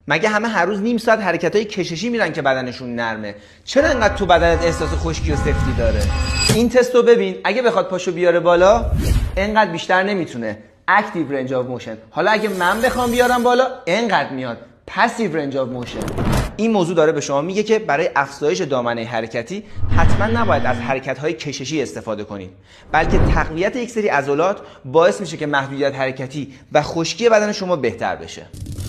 مگه همه هر روز نیم ساعت حرکتای کششی میرن که بدنشون نرمه؟ چرا اینقدر تو بدنت احساس خشکی و سفتی داره؟ این تستو ببین، اگه بخواد پاشو بیاره بالا اینقدر بیشتر نمیتونه. اکتیو رنج آف موشن. حالا اگه من بخوام بیارم بالا اینقدر میاد. پسیو رنج آف موشن. این موضوع داره به شما میگه که برای افزایش دامنه حرکتی حتما نباید از حرکت‌های کششی استفاده کنید، بلکه تقویت یک سری عضلات باعث میشه که محدودیت حرکتی و خشکی بدن شما بهتر بشه.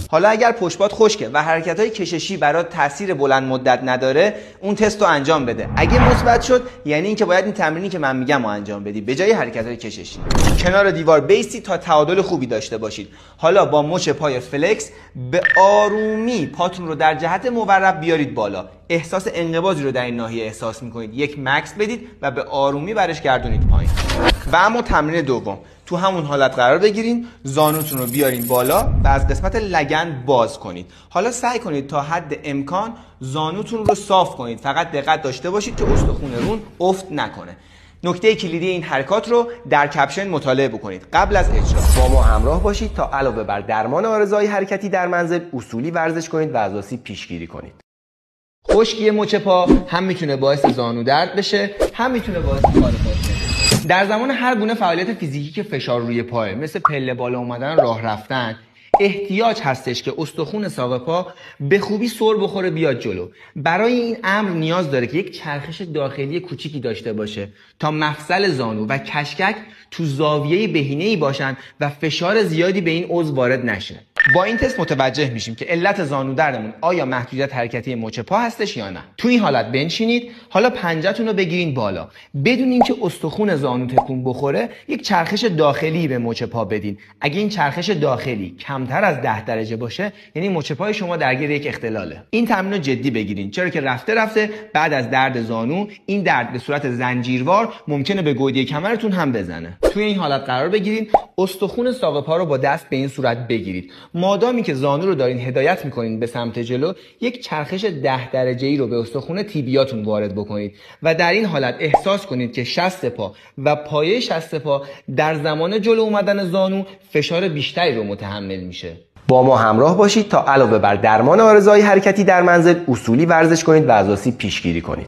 حالا اگر پشت پات خشکه و حرکت‌های کششی برات تاثیر بلند مدت نداره، اون تست رو انجام بده. اگه مثبت شد یعنی اینکه باید این تمرینی که من میگم رو انجام بدی به جای حرکت‌های کششی. کنار دیوار بیستید تا تعادل خوبی داشته باشید. حالا با مچ پای فلکس به آرومی پاتون رو در جهت مورب بیارید بالا. احساس انقباضی رو در این ناحیه احساس می‌کنید. یک مکس بدید و به آرومی برش گردونید پایین. و اما تمرین دوم، تو همون حالت قرار بگیرین، زانوتون رو بیارین بالا و از قسمت لگن باز کنید. حالا سعی کنید تا حد امکان زانوتون رو صاف کنید. فقط دقت داشته باشید که استخوان رون افت نکنه. نکته کلیدی این حرکات رو در کپشن مطالعه بکنید قبل از اجرا. با ما همراه باشید تا علاوه بر درمان آرزه‌های حرکتی در منزل، اصولی ورزش کنید و از آسیب پیشگیری کنید. خشکی مچ پا هم میتونه باعث زانو درد بشه، هم میتونه باعث کار پا بشه. در زمان هر گونه فعالیت فیزیکی که فشار روی پاه، مثل پله بالا اومدن، راه رفتن، احتیاج هستش که استخوان ساق پا به خوبی سر بخوره بیاد جلو. برای این امر نیاز داره که یک چرخش داخلی کوچیکی داشته باشه تا مفصل زانو و کشکک تو زاویه بهینه‌ای باشن و فشار زیادی به این عضو وارد نشه. با این تست متوجه میشیم که علت زانو دردمون آیا محدودیت حرکتی مچ پا هستش یا نه. تو این حالت بنشینید. حالا پنجه‌تون رو بگیرین بالا. بدون اینکه استخوان زانو تکون بخوره، یک چرخش داخلی به مچ پا بدین. اگه این چرخش داخلی کمتر از 10 درجه باشه، یعنی مچ پای شما درگیر یک اختلاله. این تمرین رو جدی بگیرین، چرا که رفته رفته بعد از درد زانو، این درد به صورت زنجیروار ممکنه به گودی کمرتون هم بزنه. توی این حالت قرار بگیرین. استخوان ساق پا رو با دست به این صورت بگیرید. مادامی که زانو رو دارین هدایت میکنین به سمت جلو، یک چرخش 10 درجه‌ای رو به استخوان تیبیاتون وارد بکنید و در این حالت احساس کنید که شست پا و پایه شست پا در زمان جلو اومدن زانو فشار بیشتری رو متحمل میشه. با ما همراه باشید تا علاوه بر درمان آرزه‌های حرکتی در منزل، اصولی ورزش کنید و از آسیب پیشگیری کنید.